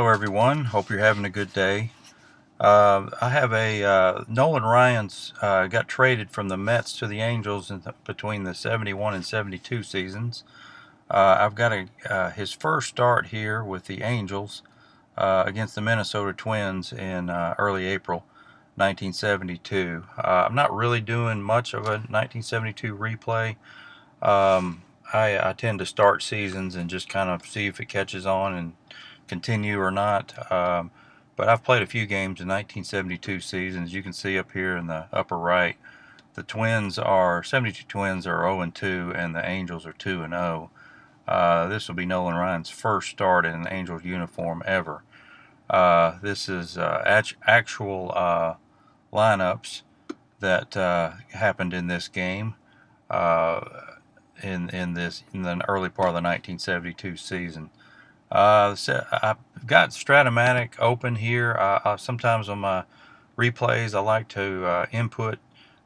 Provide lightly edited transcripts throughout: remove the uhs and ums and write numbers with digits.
Hello everyone, hope you're having a good day. I have Nolan Ryan's got traded from the Mets to the Angels between the 71 and 72 seasons. I've got his first start here with the Angels against the Minnesota Twins in early April 1972. I'm not really doing much of a 1972 replay. I tend to start seasons and just kind of see if it catches on and continue or not. But I've played a few games in 1972 seasons. You can see up here in the upper right, the 72 Twins are 0-2, and the Angels are 2-0. This will be Nolan Ryan's first start in an Angels uniform ever. This is actual lineups that happened in this game. In the early part of the 1972 season. I've got Stratomatic open here. Sometimes on my replays, I like to input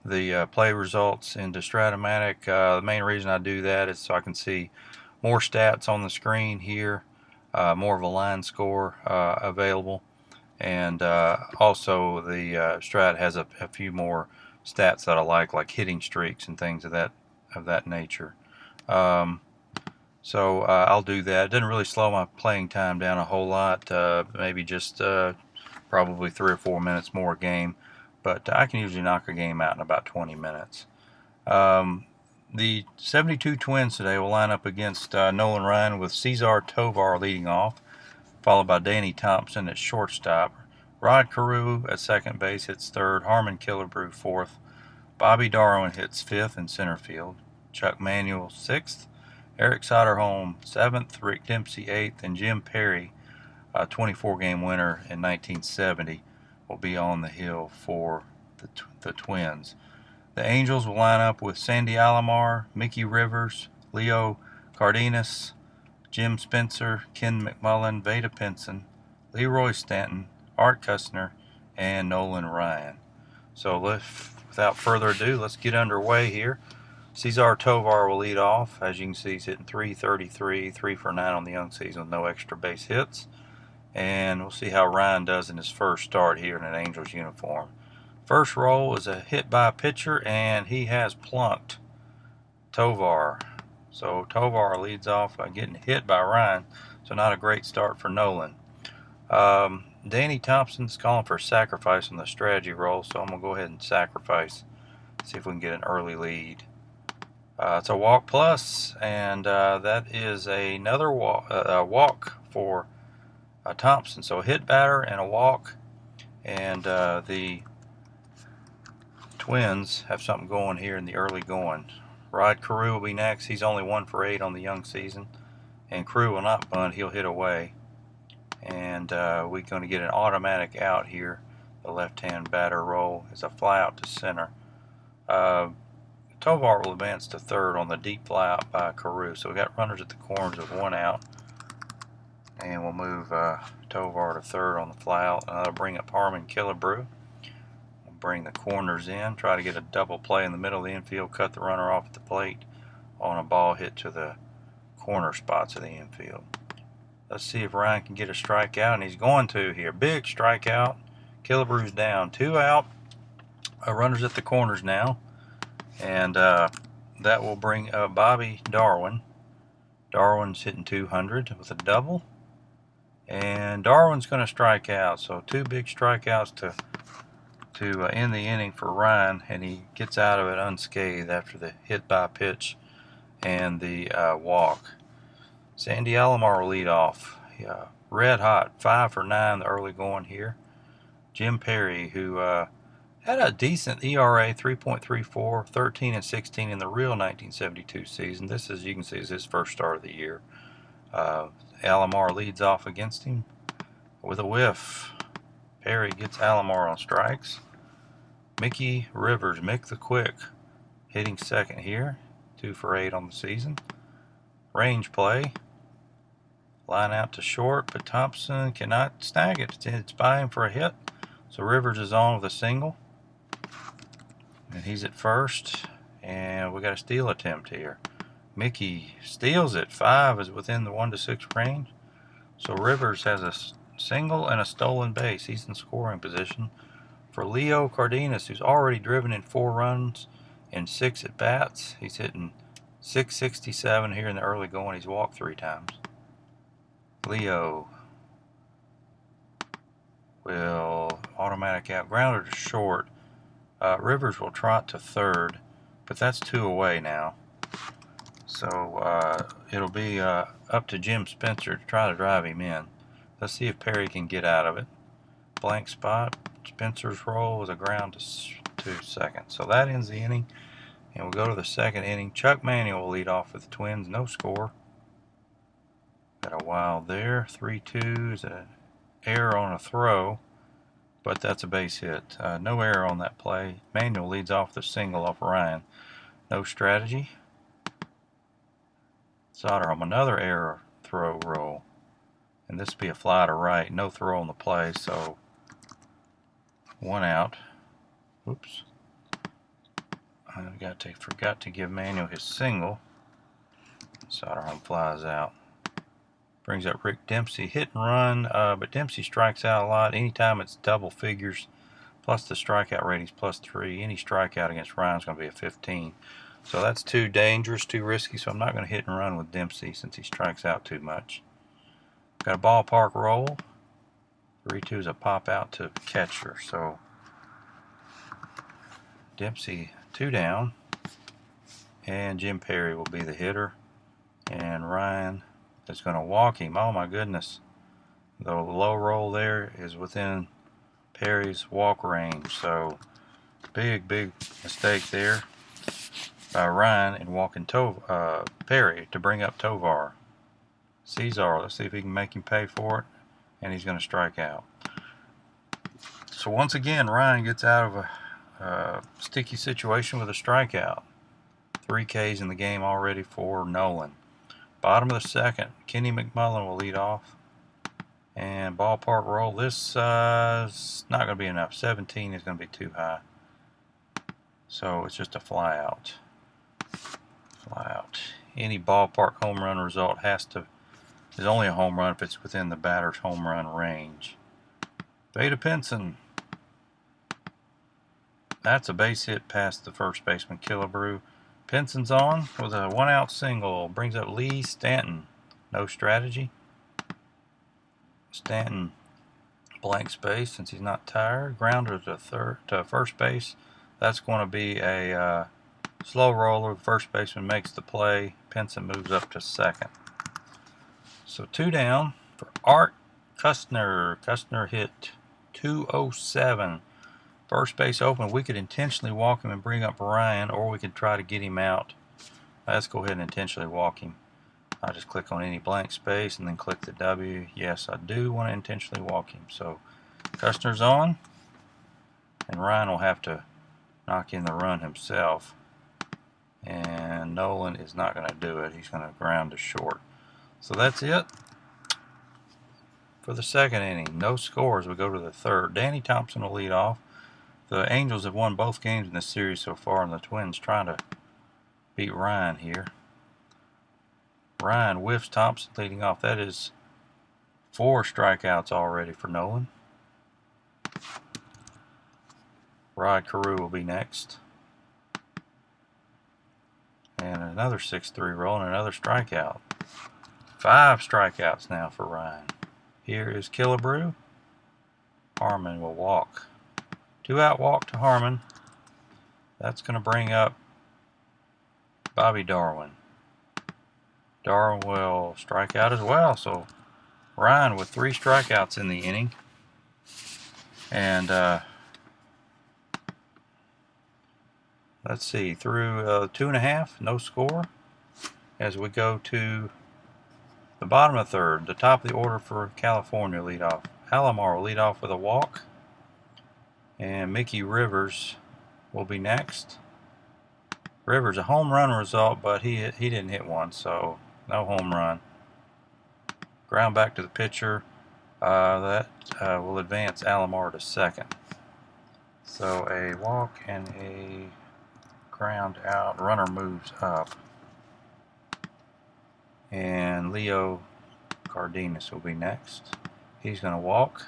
the play results into Stratomatic. The main reason I do that is so I can see more stats on the screen here, more of a line score available, and also the Strat has a few more stats that I like hitting streaks and things of that nature. So I'll do that. It doesn't really slow my playing time down a whole lot, maybe just probably 3 or 4 minutes more a game, but I can usually knock a game out in about 20 minutes. The 72 Twins today will line up against Nolan Ryan with Cesar Tovar leading off, followed by Danny Thompson at shortstop. Rod Carew at second base hits third, Harmon Killebrew fourth, Bobby Darwin hits fifth in center field, Chuck Manuel sixth, Eric Soderholm seventh, Rick Dempsey eighth, and Jim Perry, a 24-game winner in 1970, will be on the hill for the Twins. The Angels will line up with Sandy Alomar, Mickey Rivers, Leo Cardenas, Jim Spencer, Ken McMullen, Vada Pinson, Leroy Stanton, Art Kustner, and Nolan Ryan. So without further ado, let's get underway here. Cesar Tovar will lead off. As you can see, he's hitting .333, 3 for 9 on the young season with no extra base hits. And we'll see how Ryan does in his first start here in an Angels uniform. First roll is a hit by a pitcher, and he has plunked Tovar. So Tovar leads off by getting hit by Ryan, so not a great start for Nolan. Danny Thompson's calling for sacrifice on the strategy roll, so I'm going to go ahead and sacrifice, see if we can get an early lead. It's a walk plus, and that is another walk for Thompson. So a hit batter and a walk, and the Twins have something going here in the early going. Rod Carew will be next. He's only 1 for 8 on the young season, and Carew will not bunt. He'll hit away, and we're going to get an automatic out here. The left-hand batter roll is a fly out to center. Tovar will advance to third on the deep fly out by Carew. So we got runners at the corners with 1 out. And we'll move Tovar to third on the fly out. And that'll bring up Harmon Killebrew. We'll bring the corners in. Try to get a double play in the middle of the infield. Cut the runner off at the plate on a ball hit to the corner spots of the infield. Let's see if Ryan can get a strikeout. And he's going to here. Big strikeout. Killebrew's down. 2 out. Runners at the corners now. And that will bring up Bobby Darwin. Darwin's hitting 200 with a double. And Darwin's going to strike out. So 2 big strikeouts to end the inning for Ryan. And he gets out of it unscathed after the hit by pitch and the walk. Sandy Alomar will lead off. Red hot, 5 for 9 the early going here. Jim Perry, who had a decent ERA, 3.34, 13 and 16 in the real 1972 season. This, as you can see, is his first start of the year. Alomar leads off against him with a whiff. Perry gets Alomar on strikes. Mickey Rivers, Mick the Quick, hitting second here, 2 for 8 on the season. Range play. Line out to short, but Thompson cannot snag it. It's by him for a hit. So Rivers is on with a single. And he's at first, and we got a steal attempt here. Mickey steals it. 5 is within the 1 to 6 range. So Rivers has a single and a stolen base. He's in scoring position. For Leo Cardenas, who's already driven in 4 runs in 6 at bats, he's hitting .667 here in the early going. He's walked 3 times. Leo will automatic out, grounder to short. Rivers will trot to third, but that's 2 away now. So it'll be up to Jim Spencer to try to drive him in. Let's see if Perry can get out of it. Blank spot. Spencer's roll is a ground to second. So that ends the inning, and we'll go to the second inning. Chuck Manuel will lead off for the Twins. No score. Got a wild there. 3-2 is an error on a throw, but that's a base hit. No error on that play. Manuel leads off the single off Ryan. No strategy. Soderholm, another error throw roll. And this will be a fly to right. No throw on the play, so 1 out. Oops. I forgot to give Manuel his single. Soderholm flies out. Brings up Rick Dempsey. Hit and run, but Dempsey strikes out a lot. Anytime it's double figures, plus the strikeout rating's +3. Any strikeout against Ryan's going to be a 15. So that's too dangerous, too risky, so I'm not going to hit and run with Dempsey since he strikes out too much. Got a ballpark roll. 3-2 is a pop out to catcher. So Dempsey 2 down. And Jim Perry will be the hitter. And Ryan is going to walk him. Oh my goodness. The low roll there is within Perry's walk range. So big mistake there by Ryan in walking Perry to bring up Tovar. Cesar, let's see if he can make him pay for it, and he's going to strike out. So once again, Ryan gets out of a sticky situation with a strikeout. 3 Ks in the game already for Nolan. Bottom of the second, Kenny McMullen will lead off. And ballpark roll, this is not going to be enough. 17 is going to be too high. So it's just a fly out. Fly out. Any ballpark home run result is only a home run if it's within the batter's home run range. Vada Pinson. That's a base hit past the first baseman, Killebrew. Pinson's on with a 1-out single. Brings up Lee Stanton. No strategy. Stanton blank space since he's not tired. Grounder to first base. That's going to be a slow roller. The first baseman makes the play. Pinson moves up to second. So 2 down for Art Kustner. Kustner hit .207. First base open. We could intentionally walk him and bring up Ryan, or we could try to get him out. Let's go ahead and intentionally walk him. I'll just click on any blank space and then click the W. Yes, I do want to intentionally walk him. So Kustner's on, and Ryan will have to knock in the run himself. And Nolan is not going to do it. He's going to ground to short. So that's it for the second inning. No scores. We go to the third. Danny Thompson will lead off. The Angels have won both games in this series so far, and the Twins trying to beat Ryan here. Ryan whiffs Thompson leading off. That is 4 strikeouts already for Nolan. Rod Carew will be next. And another 6-3 roll and another strikeout. 5 strikeouts now for Ryan. Here is Killebrew. Harmon will walk. 2-out walk to Harmon. That's going to bring up Bobby Darwin. Darwin will strike out as well. So Ryan with 3 strikeouts in the inning. And let's see, through 2.5, no score. As we go to the bottom of the third, the top of the order for California leadoff. Alomar will lead off with a walk. And Mickey Rivers will be next. Rivers, a home run result, but he didn't hit one, so no home run. Ground back to the pitcher. That will advance Alomar to second. So a walk and a ground out. Runner moves up. And Leo Cardenas will be next. He's going to walk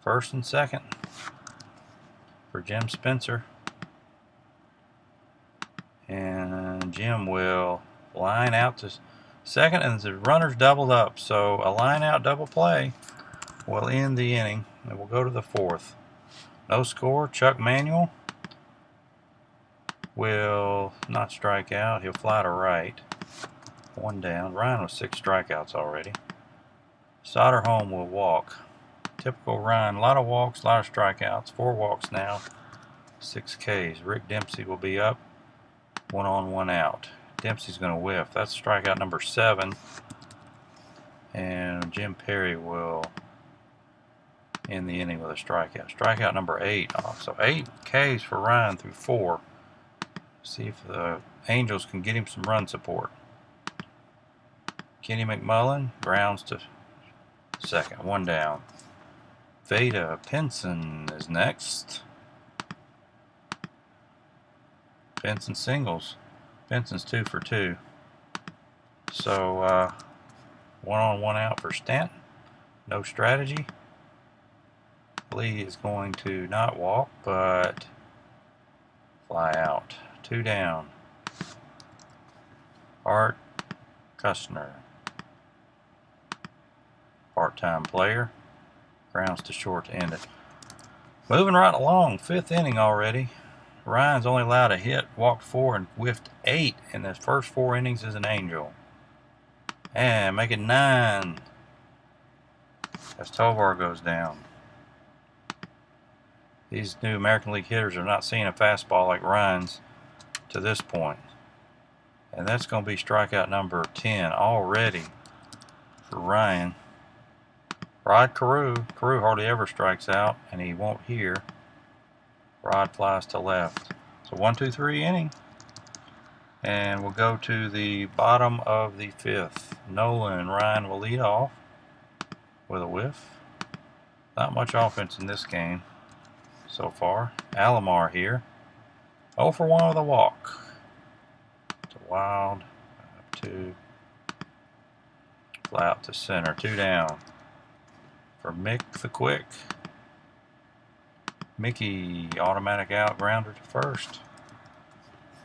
first and second for Jim Spencer. And Jim will line out to second, and the runner's doubled up. So a line out double play will end the inning, and we'll go to the fourth. No score. Chuck Manuel will not strike out. He'll fly to right. One down. Ryan with 6 strikeouts already. Soderholm will walk. Typical Ryan. A lot of walks, a lot of strikeouts. 4 walks now. 6 Ks. Rick Dempsey will be up. 1 on, 1 out. Dempsey's going to whiff. That's strikeout number 7. And Jim Perry will end the inning with a strikeout. Strikeout number 8 off. So 8 Ks for Ryan through 4. See if the Angels can get him some run support. Kenny McMullen grounds to second. 1 down. Veda Pinson is next. Pinson singles. Pinson's 2 for 2. So 1 on, 1 out for Stanton. No strategy. Lee is going to not walk, but fly out. 2 down. Art Kustner, part-time player, grounds to short to end it. Moving right along, 5th inning already. Ryan's only allowed a hit, walked 4, and whiffed 8 in his first 4 innings as an Angel. And make it 9 as Tovar goes down. These new American League hitters are not seeing a fastball like Ryan's to this point. And that's going to be strikeout number 10 already for Ryan. Rod Carew hardly ever strikes out, and he won't here. Rod flies to left. So 1-2-3 inning. And we'll go to the bottom of the 5th. Nolan Ryan will lead off with a whiff. Not much offense in this game so far. Alomar here. 0 for 1 with a walk. To Wild. Up to fly out to center. 2 down. For Mick the Quick. Mickey automatic out, grounder to first.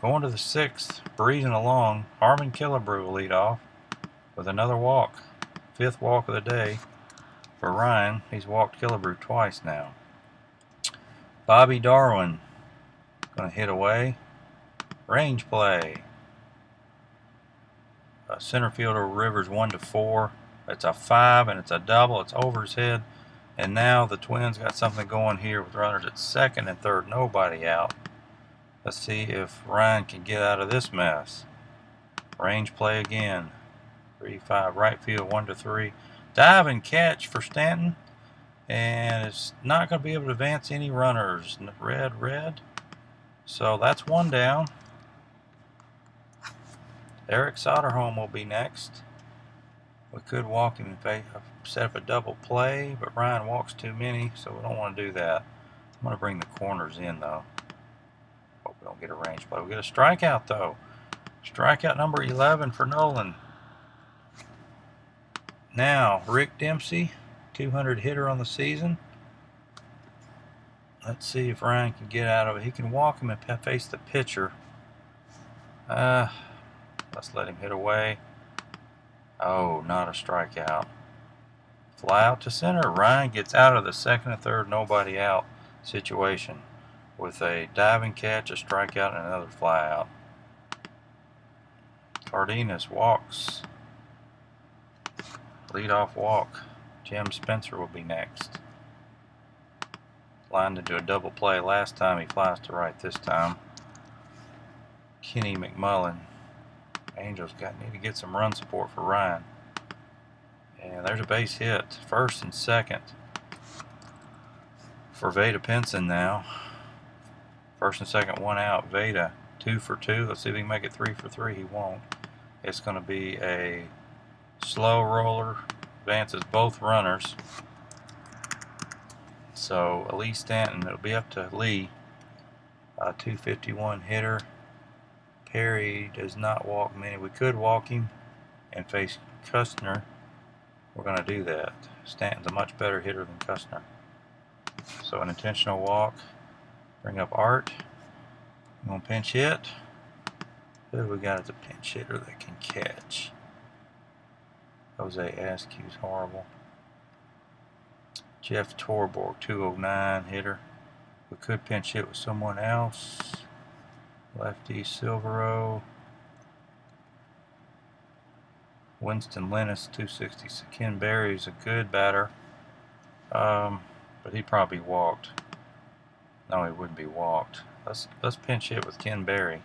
Going to the 6th, breezing along. Harmon Killebrew will lead off with another walk. 5th walk of the day for Ryan. He's walked Killebrew twice now. Bobby Darwin going to hit away. Range play. Center fielder Rivers 1 to 4. It's a 5 and it's a double. It's over his head. And now the Twins got something going here with runners at second and third. Nobody out. Let's see if Ryan can get out of this mess. Range play again. 3-5 right field 1 to 3. Dive and catch for Stanton. And it's not going to be able to advance any runners. Red. So that's 1 down. Eric Soderholm will be next. We could walk him and set up a double play, but Ryan walks too many, so we don't want to do that. I'm going to bring the corners in, though. Hope we don't get a range play. We get a strikeout, though. Strikeout number 11 for Nolan. Now, Rick Dempsey, 200 hitter on the season. Let's see if Ryan can get out of it. He can walk him and face the pitcher. Let's let him hit away. Oh, not a strikeout. Fly out to center. Ryan gets out of the second and third, nobody out situation with a diving catch, a strikeout, and another fly out. Cardenas walks. Leadoff walk. Jim Spencer will be next. Lined into a double play last time. He flies to right this time. Kenny McMullen. Angels need to get some run support for Ryan. And there's a base hit. First and second for Veda Pinson now. First and second, 1 out. Veda 2 for 2. Let's see if he can make it 3 for 3. He won't. It's going to be a slow roller. Advances both runners. So Lee Stanton, it'll be up to Lee. 251 hitter. Perry does not walk many. We could walk him and face Kustner. We're going to do that. Stanton's a much better hitter than Custner. So an intentional walk. Bring up Art. You want to pinch hit? Who we got as a pinch hitter that can catch? Jose Askew's horrible. Jeff Torborg, 209 hitter. We could pinch hit with someone else. Lefty Silvero. Winston Lennis, 260. So Ken Berry's a good batter. But he probably walked. No, he wouldn't be walked. Let's pinch hit with Ken Berry.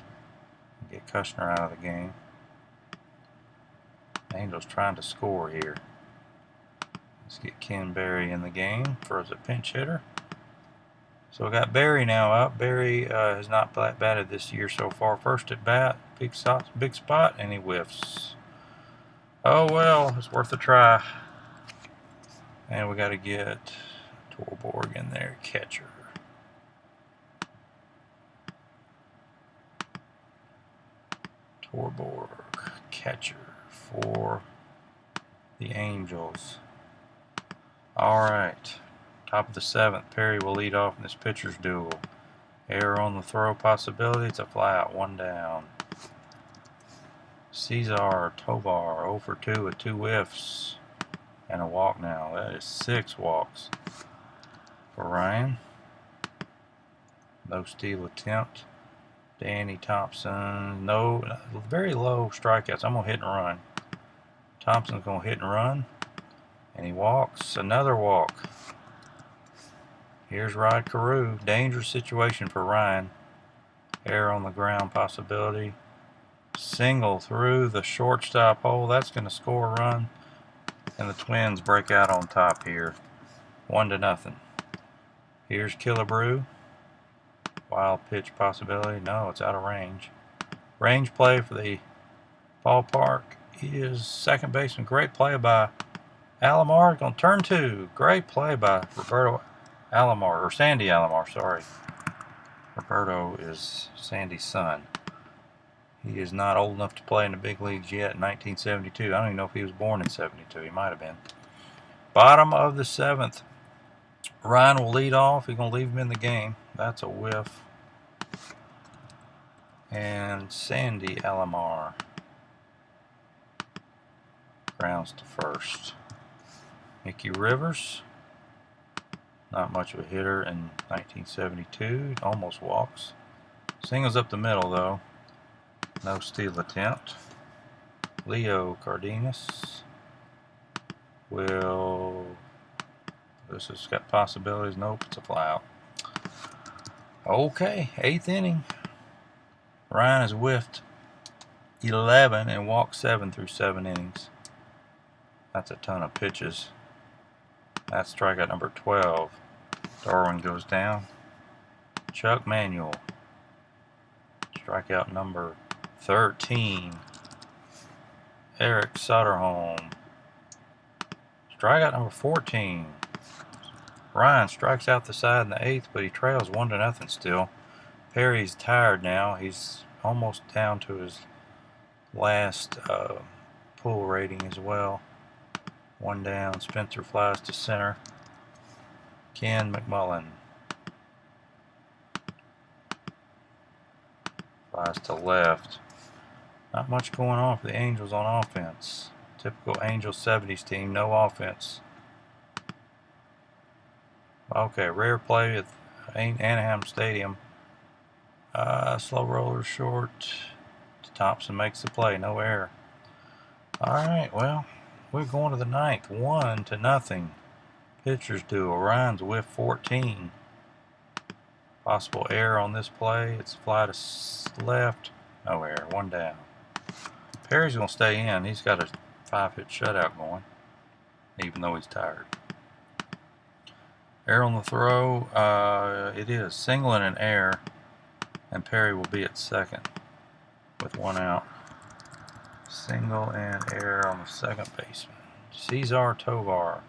Get Kushner out of the game. Angels trying to score here. Let's get Ken Berry in the game for as a pinch hitter. So we got Berry now up. Berry has not batted this year so far. First at bat, big spot, and he whiffs. Oh well, it's worth a try. And we got to get Torborg in there, catcher. Torborg, catcher for the Angels. All right, top of the 7th. Perry will lead off in this pitcher's duel. Error on the throw possibility. It's a fly out, 1 down. Cesar Tovar 0 for 2 with 2 whiffs and a walk now. That is 6 walks for Ryan. No steal attempt. Danny Thompson, no, very low strikeouts. I'm going to hit and run. Thompson's going to hit and run. And he walks. Another walk. Here's Rod Carew. Dangerous situation for Ryan. Error on the ground possibility. Single through the shortstop hole. That's going to score a run. And the Twins break out on top here. 1-0. Here's Killebrew. Wild pitch possibility. No, it's out of range. Range play for the ballpark is second baseman. Great play by Alomar. Going to turn 2. Great play by Roberto Alomar, or Sandy Alomar, sorry. Roberto is Sandy's son. He is not old enough to play in the big leagues yet in 1972. I don't even know if he was born in 72. He might have been. Bottom of the 7th. Ryan will lead off. He's going to leave him in the game. That's a whiff. And Sandy Alomar grounds to first. Mickey Rivers, not much of a hitter in 1972. Almost walks. Singles up the middle, though. No steal attempt. Leo Cardenas will... This has got possibilities. Nope, it's a fly out. Okay, 8th inning. Ryan has whiffed 11 and walked 7 through 7 innings. That's a ton of pitches. That's strikeout number 12. Darwin goes down. Chuck Manuel. Strikeout number 13. Eric Soderholm. Strikeout number 14. Ryan strikes out the side in the 8th, but he trails 1-0 still. Perry's tired now. He's almost down to his last pull rating as well. 1 down. Spencer flies to center. Ken McMullen flies to left. Not much going on for the Angels on offense. Typical Angels 70s team, no offense. Okay, rare play at Anaheim Stadium. Slow roller short. Thompson makes the play, no error. Alright, well, we're going to the 9th. 1-0. Pitchers duel. Ryan's whiff 14. Possible error on this play. It's fly to left. No error. 1 down. Perry's going to stay in. He's got a 5-hit shutout going, even though he's tired. Error on the throw. It is single and an error, and Perry will be at second with 1 out. Single and error on the second baseman. Cesar Tovar.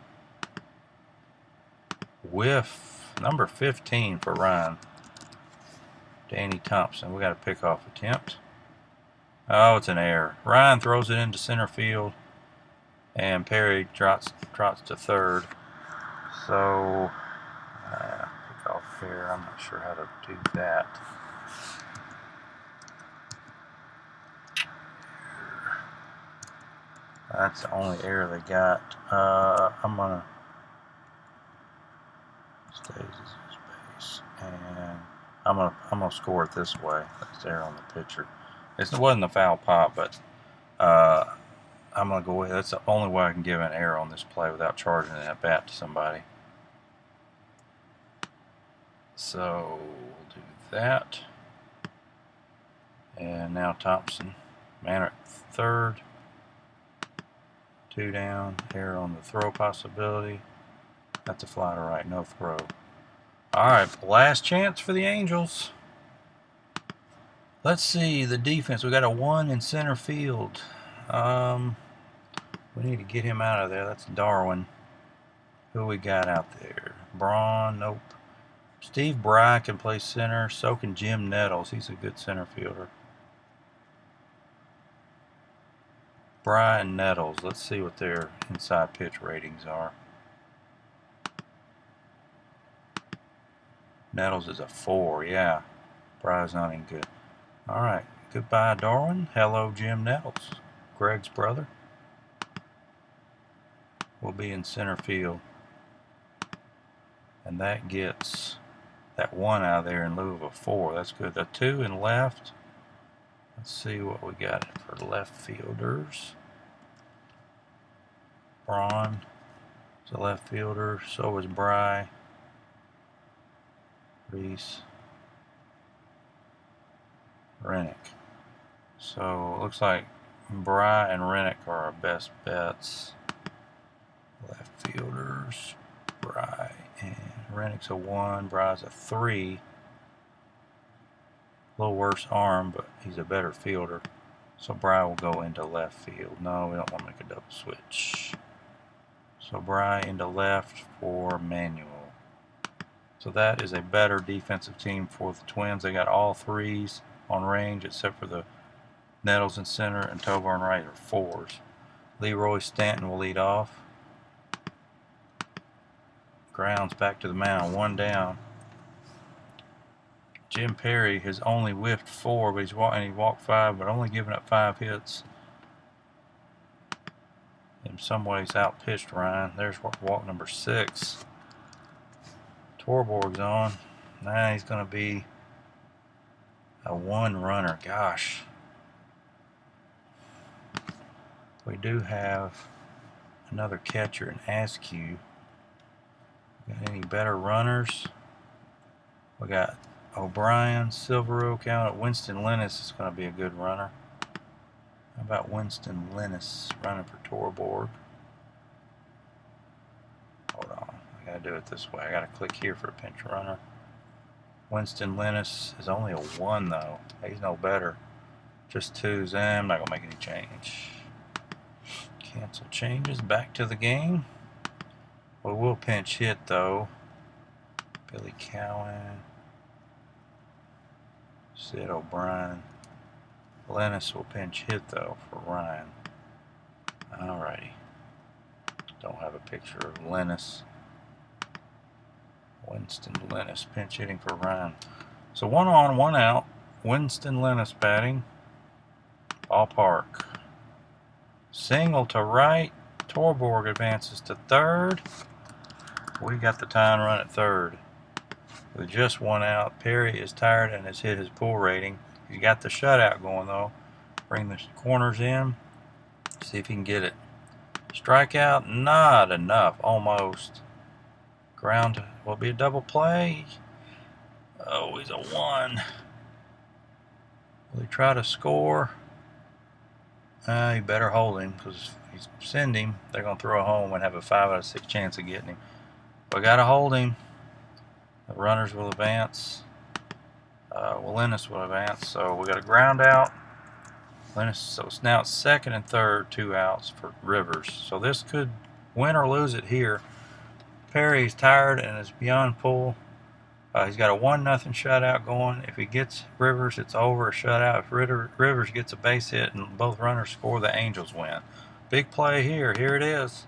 Whiff number 15 for Ryan. Danny Thompson. We got a pickoff attempt. Oh, it's an error. Ryan throws it into center field. and Perry drops to third. So pick off fair. I'm not sure how to do that. That's the only error they got. I'm gonna stay space, and I'm gonna score it this way. That's there on the picture. It wasn't a foul pop, but I'm gonna go ahead. That's the only way I can give an error on this play without charging that bat to somebody. So we'll do that. And now Thompson, man at third. 2 down, error on the throw possibility. That's a fly to right, no throw. Alright, last chance for the Angels. Let's see the defense. We got a 1 in center field. We need to get him out of there. That's Darwin. Who we got out there? Braun, nope. Steve Bry can play center. So can Jim Nettles. He's a good center fielder. Bry and Nettles. Let's see what their inside pitch ratings are. Nettles is a 4, yeah. Bry's not any good. Alright, goodbye Darwin. Hello Jim Nettles. Greg's brother. Will be in center field. And that gets that 1 out of there in lieu of a 4. That's good. The 2 in left. Let's see what we got for left fielders. Braun is a left fielder. So is Bry. Reese. Rennick. So it looks like Bry and Rennick are our best bets. Left fielders. Bry and Rennick's a 1. Bry's a 3. A little worse arm, but he's a better fielder. So Bry will go into left field. No, we don't want to make a double switch. So Bry into left for Manuel. So that is a better defensive team for the Twins. They got all 3s on range except for the Nettles in center and Tovar and Wright are 4s. Leroy Stanton will lead off. Grounds back to the mound, 1 down. Jim Perry has only whiffed 4, but he walked 5, but only given up 5 hits. In some ways outpitched Ryan. There's walk number 6. Torborg's on. Now he's going to be a 1 runner. Gosh. We do have another catcher in Askew. Got any better runners? We got O'Brien, Silver Oak out. Winston Lennis is going to be a good runner. How about Winston Lennis running for Torborg? Hold on. I got to do it this way. I got to click here for a pinch runner. Winston Lennis is only a 1 though. He's no better. Just 2s. I'm not going to make any change. Cancel changes. Back to the game. We will pinch hit though. Billy Cowan. Sid O'Brien. Lennis will pinch hit though for Ryan. Alrighty. Don't have a picture of Lennis. Winston Lennis pinch hitting for Ryan. So 1 on, 1 out. Winston Lennis batting. Ballpark. Single to right. Torborg advances to third. We got the tying run at third. With just 1 out. Perry is tired and has hit his pull rating. He's got the shutout going though. Bring the corners in. See if he can get it. Strikeout, not enough. Almost. Ground will be a double play. Oh, he's a 1. Will he try to score? You better hold him because if you send him, they're going to throw a home and have a 5 out of 6 chance of getting him. We got to hold him. The runners will advance. Lennis will advance. So we got a ground out. Lennis, so it's now second and third, 2 outs for Rivers. So this could win or lose it here. Perry's tired and is beyond pull. He's got a 1-0 shutout going. If he gets Rivers, it's over, a shutout. If Rivers gets a base hit and both runners score, the Angels win. Big play here. Here it is.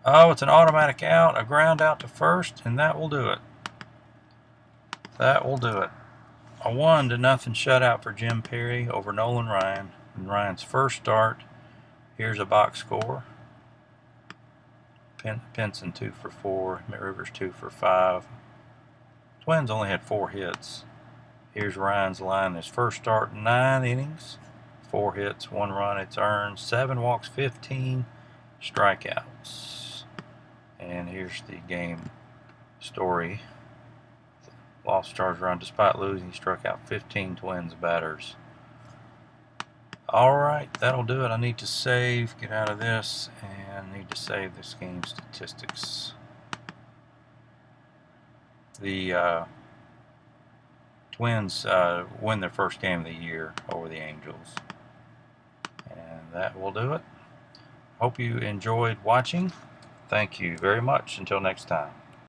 Oh, it's an automatic out, a ground out to first, and that will do it. That will do it. A 1-0 shutout for Jim Perry over Nolan Ryan in Ryan's first start. Here's a box score. Pinson 2 for 4, Mitt Rivers 2 for 5. Twins only had 4 hits. Here's Ryan's line. His first start, 9 innings, 4 hits, 1 run. It's earned, 7 walks, 15 strikeouts. And here's the game story. Lost charge run despite losing. He struck out 15 Twins batters. Alright, that'll do it. I need to save, get out of this, and need to save this game statistics. The Twins win their first game of the year over the Angels. And that will do it. Hope you enjoyed watching. Thank you very much. Until next time.